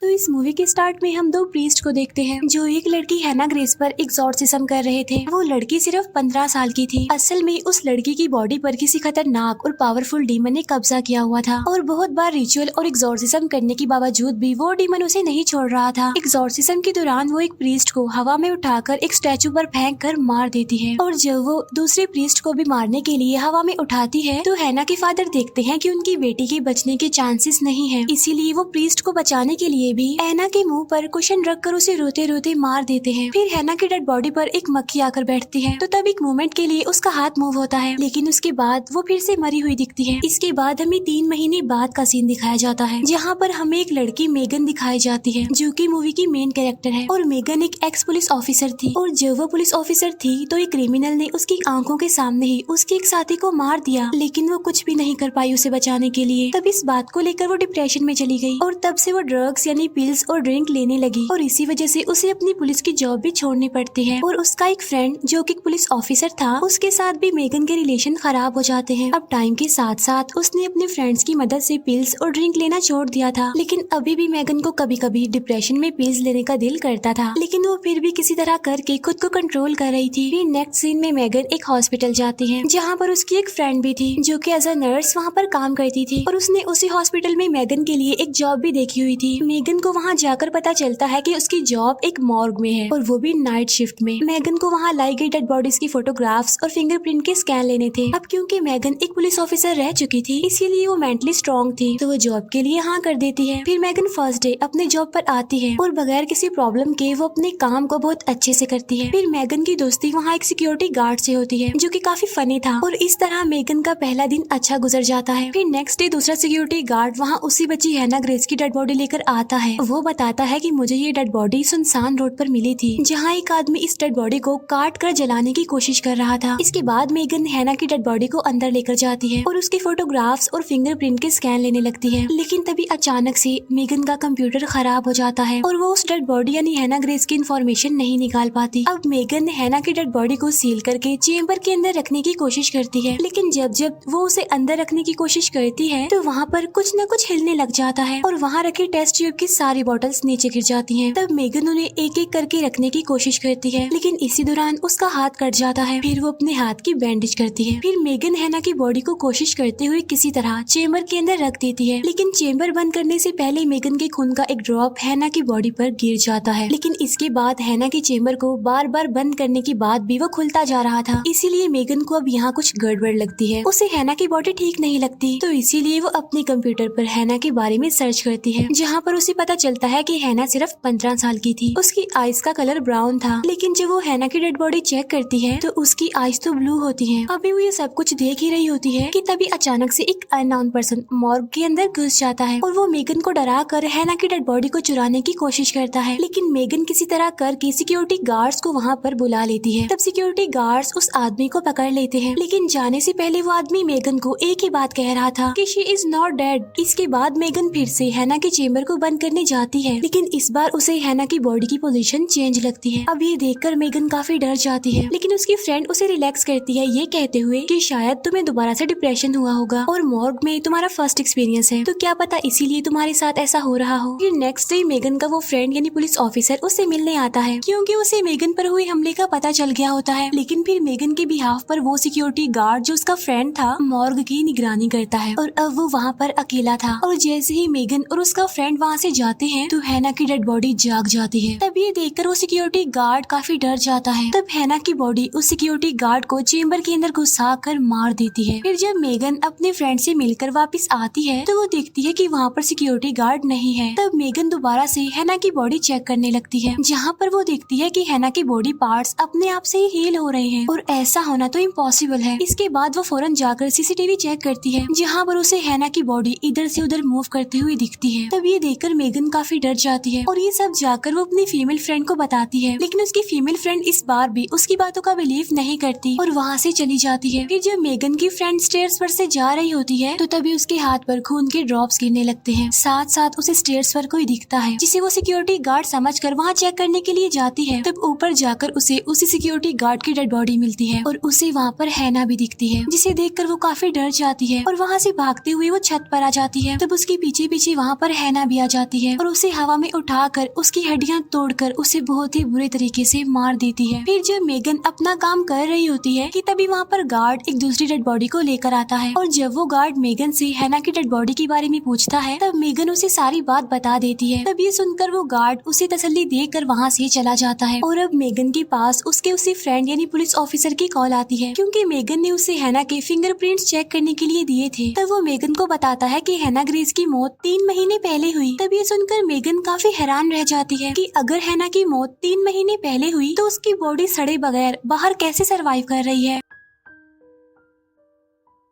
तो इस मूवी के स्टार्ट में हम दो प्रीस्ट को देखते हैं जो एक लड़की हैना ग्रेस पर एग्जॉर्सिज्म कर रहे थे। वो लड़की सिर्फ 15 साल की थी। असल में उस लड़की की बॉडी पर किसी खतरनाक और पावरफुल डीमन ने कब्जा किया हुआ था और बहुत बार रिचुअल और एग्जॉर्सिज्म करने के बावजूद भी वो डीमन उसे नहीं छोड़ रहा था। एग्जॉर्सिज्म के दौरान वो एक प्रीस्ट को हवा में उठाकर एक स्टैचू पर फेंक कर मार देती है और जब वो दूसरे प्रीस्ट को भी मारने के लिए हवा में उठाती है तो हैना के फादर देखते हैं कि उनकी बेटी के बचने के चांसेस नहीं है, इसीलिए वो प्रीस्ट को बचाने के लिए भी हैना के मुंह पर कुशन रखकर उसे रोते रोते मार देते हैं। फिर हैना की डेड बॉडी पर एक मक्खी आकर बैठती है तो तब एक मोमेंट के लिए उसका हाथ मूव होता है, लेकिन उसके बाद वो फिर से मरी हुई दिखती है। इसके बाद हमें 3 महीने बाद का सीन दिखाया जाता है जहाँ पर हमें एक लड़की मेगन दिखाई जाती है जो कि मूवी की मेन कैरेक्टर है। और मेगन एक एक्स पुलिस ऑफिसर थी और जब वो पुलिस ऑफिसर थी तो एक क्रिमिनल ने उसकी आंखों के सामने ही उसके एक साथी को मार दिया, लेकिन वो कुछ भी नहीं कर पाई उसे बचाने के लिए। तब इस बात को लेकर वो डिप्रेशन में चली गई और तब से वो ड्रग्स यानी पिल्स और ड्रिंक लेने लगी और इसी वजह से उसे अपनी पुलिस की जॉब भी छोड़नी पड़ती है। और उसका एक फ्रेंड जो कि पुलिस ऑफिसर था उसके साथ भी मेगन के रिलेशन खराब हो जाते हैं। अब टाइम के साथ साथ उसने अपने फ्रेंड्स की मदद से पिल्स और ड्रिंक लेना छोड़ दिया था, लेकिन अभी भी मेगन को कभी कभी डिप्रेशन में पिल्स लेने का दिल करता था, लेकिन वो फिर भी किसी तरह करके खुद को कंट्रोल कर रही थी। फिर नेक्स्ट सीन में मेगन एक हॉस्पिटल जाती है जहाँ पर उसकी एक फ्रेंड भी थी जो कि एज अ नर्स वहाँ पर काम करती थी और उसने उसी हॉस्पिटल में मेगन के लिए एक जॉब भी देखी हुई थी। मेगन को वहाँ जाकर पता चलता है कि उसकी जॉब एक मॉर्ग में है और वो भी नाइट शिफ्ट में। मेगन को वहाँ लाई गई डेड बॉडीज की फोटोग्राफ्स और फिंगरप्रिंट के स्कैन लेने थे। अब क्योंकि मेगन एक पुलिस ऑफिसर रह चुकी थी इसीलिए वो मेंटली स्ट्रॉन्ग थी तो वो जॉब के लिए हाँ कर देती है। फिर मेगन फर्स्ट डे अपने जॉब पर आती है और बगैर किसी प्रॉब्लम के वो अपने काम को बहुत अच्छे से करती है। फिर मेगन की दोस्ती वहाँ एक सिक्योरिटी गार्ड से होती है जो कि काफी फनी था और इस तरह मेगन का पहला दिन अच्छा गुजर जाता है। फिर नेक्स्ट डे दूसरा सिक्योरिटी गार्ड वहाँ उसी बच्ची हैना ग्रेस की डेड बॉडी लेकर आता है। वो बताता है कि मुझे ये डेड बॉडी सुनसान रोड पर मिली थी जहाँ एक आदमी इस डेड बॉडी को काट कर जलाने की कोशिश कर रहा था। इसके बाद मेगन हैना की डेड बॉडी को अंदर लेकर जाती है और उसके फोटोग्राफ्स और फिंगरप्रिंट के स्कैन लेने लगती है, लेकिन तभी अचानक से मेगन का कंप्यूटर खराब हो जाता है और वो उस डेड बॉडी यानी हैना ग्रेस की इन्फॉर्मेशन नहीं निकाल पाती। अब मेगन हैना की डेड बॉडी को सील करके चेम्बर के अंदर रखने की कोशिश करती है, लेकिन जब जब वो उसे अंदर रखने की कोशिश करती है तो वहाँ पर कुछ न कुछ हिलने लग जाता है और वहाँ रखी टेस्ट ट्यूब की सारी बॉटल्स नीचे गिर जाती हैं। तब मेगन उन्हें एक एक करके रखने की कोशिश करती है, लेकिन इसी दौरान उसका हाथ कट जाता है। फिर वो अपने हाथ की बैंडेज करती है। फिर मेगन हैना की बॉडी को कोशिश करते हुए किसी तरह चेम्बर के अंदर रख देती है, लेकिन चेम्बर बंद करने से पहले मेगन के खून का एक ड्रॉप हैना की बॉडी पर गिर जाता है। लेकिन इसके बाद हैना की चेम्बर को बार बार बंद करने के बाद भी वो खुलता जा रहा था, इसीलिए मेगन को अब यहाँ कुछ गड़बड़ लगती है। उसे हैना की बॉडी ठीक नहीं लगती तो इसीलिए वो अपने कंप्यूटर पर हैना के बारे में सर्च करती है, जहाँ पर उसे पता चलता है कि हैना सिर्फ 15 साल की थी। उसकी आईज का कलर ब्राउन था, लेकिन जब वो हैना की डेड बॉडी चेक करती है तो उसकी आईज तो ब्लू होती हैं। अभी वो ये सब कुछ देख ही रही होती है कि तभी अचानक से एक अननोन पर्सन मॉर्ग के अंदर घुस जाता है और वो मेगन को डरा कर हैना की डेड बॉडी को चुराने की कोशिश करता है, लेकिन मेगन किसी तरह करके सिक्योरिटी गार्ड्स को वहाँ पर बुला लेती है। तब सिक्योरिटी गार्ड्स उस आदमी को पकड़ लेते हैं, लेकिन जाने से पहले वो आदमी मेगन को एक ही बात कह रहा था कि शी इज नॉट डेड। इसके बाद मेगन फिर से हैना के चेम्बर को बंद करने जाती है, लेकिन इस बार उसे हैना की बॉडी की पोजीशन चेंज लगती है। अब ये देखकर मेगन काफी डर जाती है, लेकिन उसकी फ्रेंड उसे रिलैक्स करती है ये कहते हुए कि शायद तुम्हें दोबारा से डिप्रेशन हुआ होगा और मॉर्ग में तुम्हारा फर्स्ट एक्सपीरियंस है तो क्या पता इसीलिए तुम्हारे साथ ऐसा हो रहा हो। फिर नेक्स्ट डे मेगन का वो फ्रेंड यानी पुलिस ऑफिसर उससे मिलने आता है क्योंकि उसे मेगन पर हुए हमले का पता चल गया होता है, लेकिन फिर मेगन के बिहाफ पर वो सिक्योरिटी गार्ड जो उसका फ्रेंड था मॉर्ग की निगरानी करता है और अब वो वहाँ पर अकेला था। और जैसे ही मेगन और उसका फ्रेंड वहाँ से जाते हैं तो हैना की डेड बॉडी जाग जाती है। तब ये देखकर वो सिक्योरिटी गार्ड काफी डर जाता है। तब हैना की बॉडी उस सिक्योरिटी गार्ड को चेम्बर के अंदर घुसा कर मार देती है। फिर जब मेगन अपने फ्रेंड से मिलकर वापस आती है तो वो देखती है कि वहाँ पर सिक्योरिटी गार्ड नहीं है। तब मेगन दोबारा से हैना की बॉडी चेक करने लगती है, जहाँ पर वो देखती है कि हैना की बॉडी पार्ट्स अपने आप से ही हील हो रहे हैं और ऐसा होना तो इम्पॉसिबल है। इसके बाद वो फौरन जाकर सीसीटीवी चेक करती है, जहाँ पर उसे हैना की बॉडी इधर से उधर मूव करते हुए दिखती है। तब ये देखकर मेगन काफी डर जाती है और ये सब जाकर वो अपनी फीमेल फ्रेंड को बताती है, लेकिन उसकी फीमेल फ्रेंड इस बार भी उसकी बातों का बिलीव नहीं करती और वहाँ से चली जाती है। फिर जब मेगन की फ्रेंड स्टेयर्स पर से जा रही होती है तो तभी उसके हाथ पर खून के ड्रॉप्स गिरने लगते हैं। साथ साथ उसे स्टेयर्स पर कोई दिखता है जिसे वो सिक्योरिटी गार्ड समझकर वहाँ चेक करने के लिए जाती है। तब ऊपर जाकर उसे उसी सिक्योरिटी गार्ड की डेड बॉडी मिलती है और उसे वहाँ पर हैना भी दिखती है, जिसे देखकर वो काफी डर जाती है और वहाँ से भागते हुए वो छत पर आ जाती है। तब उसके पीछे पीछे वहाँ पर हैना भी आ जाती जाती है और उसे हवा में उठाकर उसकी हड्डियां तोड़कर उसे बहुत ही बुरे तरीके से मार देती है। फिर जब मेगन अपना काम कर रही होती है कि तभी वहाँ पर गार्ड एक दूसरी डेड बॉडी को लेकर आता है और जब वो गार्ड मेगन से हैना की डेड बॉडी के बारे में पूछता है तब मेगन उसे सारी बात बता देती है। तब ये सुनकर वो गार्ड उसे तसल्ली देकर वहाँ से चला जाता है और अब मेगन के पास उसके उसी फ्रेंड यानी पुलिस ऑफिसर की कॉल आती है क्योंकि मेगन ने उसे हैना के फिंगरप्रिंट्स चेक करने के लिए दिए थे। तब वो मेगन को बताता है कि हैना ग्रेस की मौत 3 महीने पहले हुई। तब ये सुनकर मेगन काफी हैरान रह जाती है कि अगर हैना की मौत 3 महीने पहले हुई तो उसकी बॉडी सड़े बगैर बाहर कैसे सरवाइव कर रही है।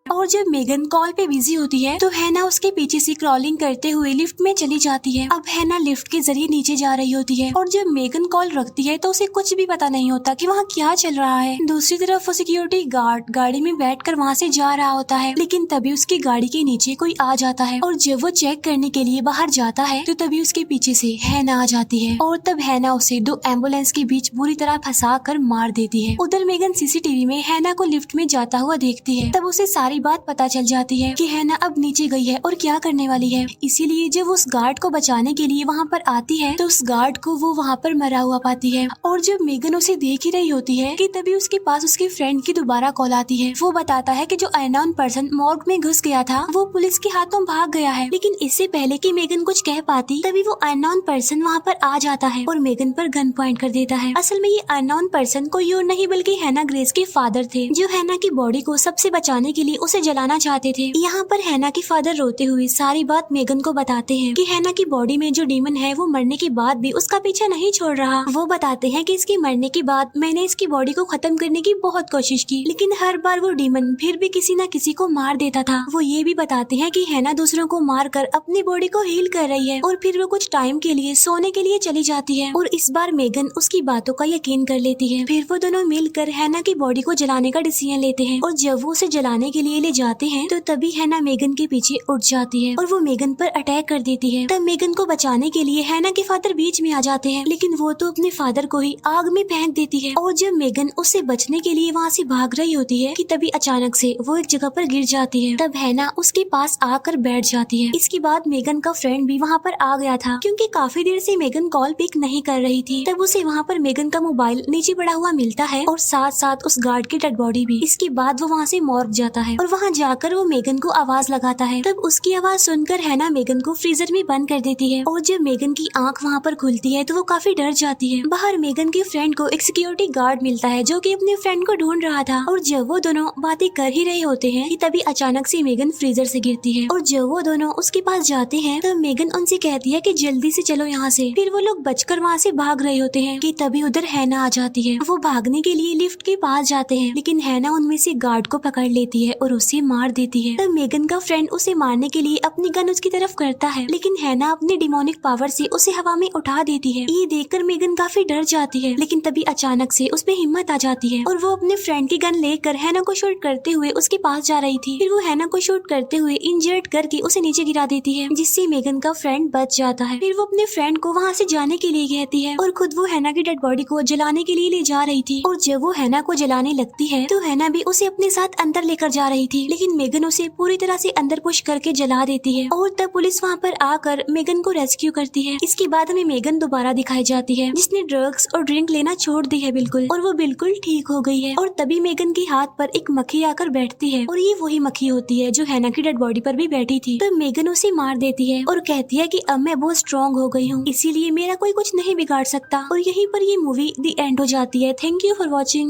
और जब मेगन कॉल पे बिजी होती है तो हैना उसके पीछे से क्रॉलिंग करते हुए लिफ्ट में चली जाती है। अब हैना लिफ्ट के जरिए नीचे जा रही होती है और जब मेगन कॉल रखती है तो उसे कुछ भी पता नहीं होता कि वहाँ क्या चल रहा है। दूसरी तरफ वो सिक्योरिटी गार्ड गाड़ी में बैठकर वहाँ से जा रहा होता है लेकिन तभी उसकी गाड़ी के नीचे कोई आ जाता है और जब वो चेक करने के लिए बाहर जाता है तो तभी उसके पीछे से हैना आ जाती है और तब हैना उसे 2 एम्बुलेंस के बीच बुरी तरह फंसा कर मार देती है। उधर मेगन सीसीटीवी में हैना को लिफ्ट में जाता हुआ देखती है। तब उसे सारी बात पता चल जाती है कि हैना अब नीचे गई है और क्या करने वाली है। इसीलिए जब उस गार्ड को बचाने के लिए वहाँ पर आती है तो उस गार्ड को वो वहाँ पर मरा हुआ पाती है और जब मेगन उसे देख ही रही होती है कि तभी उसके पास उसके फ्रेंड की दोबारा कॉल आती है। वो बताता है कि जो अननोन पर्सन मॉर्ग में घुस गया था वो पुलिस के हाथों भाग गया है। लेकिन इससे पहले कि मेगन कुछ कह पाती तभी वो अननोन पर्सन वहाँ पर आ जाता है और मेगन पर गन पॉइंट कर देता है। असल में ये अननोन पर्सन कोई और नहीं बल्कि हैना ग्रेस के फादर थे जो हैना की बॉडी को सबसे बचाने के लिए उसे जलाना चाहते थे। यहाँ पर हैना के फादर रोते हुए सारी बात मेगन को बताते हैं कि हैना की बॉडी में जो डीमन है वो मरने के बाद भी उसका पीछा नहीं छोड़ रहा। वो बताते हैं कि इसके मरने के बाद मैंने इसकी बॉडी को खत्म करने की बहुत कोशिश की लेकिन हर बार वो डीमन फिर भी किसी न किसी को मार देता था। वो ये भी बताते हैं कि हैना दूसरों को मार कर अपनी बॉडी को हील कर रही है और फिर वो कुछ टाइम के लिए सोने के लिए चली जाती है और इस बार मेगन उसकी बातों का यकीन कर लेती है। फिर वो दोनों मिलकर हैना की बॉडी को जलाने का डिसीजन लेते हैं और जब वो उसे जलाने के लिए ले जाते हैं तो तभी हैना मेगन के पीछे उठ जाती है और वो मेगन पर अटैक कर देती है। तब मेगन को बचाने के लिए हैना के फादर बीच में आ जाते हैं लेकिन वो तो अपने फादर को ही आग में फेंक देती है और जब मेगन उससे बचने के लिए वहाँ से भाग रही होती है कि तभी अचानक से वो एक जगह पर गिर जाती है। तब हैना उसके पास आकर बैठ जाती है। इसके बाद मेगन का फ्रेंड भी वहाँ पर आ गया था क्योंकि काफी देर से मेगन कॉल पिक नहीं कर रही थी। तब उसे वहाँ पर मेगन का मोबाइल नीचे पड़ा हुआ मिलता है और साथ साथ उस गार्ड की डेड बॉडी भी। इसके बाद वो वहाँ से मॉर्ग जाता है और वहाँ जाकर वो मेगन को आवाज लगाता है। तब उसकी आवाज सुनकर हैना मेगन को फ्रीजर में बंद कर देती है और जब मेगन की आंख वहाँ पर खुलती है तो वो काफी डर जाती है। बाहर मेगन के फ्रेंड को एक सिक्योरिटी गार्ड मिलता है जो कि अपने फ्रेंड को ढूंढ रहा था और जब वो दोनों बातें कर ही रहे होते हैं कि तभी अचानक से मेगन फ्रीजर से गिरती है और जब वो दोनों उसके पास जाते हैं तब मेगन उनसे कहती है कि जल्दी से चलो यहाँ से। फिर वो लोग बचकर वहाँ से भाग रहे होते हैं कि तभी उधर हैना आ जाती है। वो भागने के लिए लिफ्ट के पास जाते हैं लेकिन हैना उनमें से गार्ड को पकड़ लेती है और उसे मार देती है। तब मेगन का फ्रेंड उसे मारने के लिए अपनी गन उसकी तरफ करता है लेकिन हैना अपनी डिमोनिक पावर से उसे हवा में उठा देती है। ये देखकर मेगन काफी डर जाती है लेकिन तभी अचानक से उसमें हिम्मत आ जाती है और वो अपने फ्रेंड की गन लेकर हैना को शूट करते हुए उसके पास जा रही थी। फिर वो हैना को शूट करते हुए इंजर्ड करके उसे नीचे गिरा देती है जिससे मेगन का फ्रेंड बच जाता है। फिर वो अपने फ्रेंड को वहाँ से जाने के लिए कहती है और खुद वो हैना की डेड बॉडी को जलाने के लिए ले जा रही थी और जब वो हैना को जलाने लगती है तो हैना भी उसे अपने साथ अंदर लेकर जा रही थी लेकिन मेगन उसे पूरी तरह से अंदर पुश करके जला देती है और तब पुलिस वहाँ पर आकर मेगन को रेस्क्यू करती है। इसके बाद हमें मेगन दोबारा दिखाई जाती है जिसने ड्रग्स और ड्रिंक लेना छोड़ दी है बिल्कुल और वो बिल्कुल ठीक हो गई है और तभी मेगन के हाथ पर एक मक्खी आकर बैठती है और ये वही मक्खी होती है जो हैना की डेड बॉडी पर भी बैठी थी। तब मेगन उसे मार देती है और कहती है कि अब मैं बहुत स्ट्रॉन्ग हो गई हूँ इसीलिए मेरा कोई कुछ नहीं बिगाड़ सकता और यहीं पर ये मूवी दी एंड हो जाती है। Thank you for watching.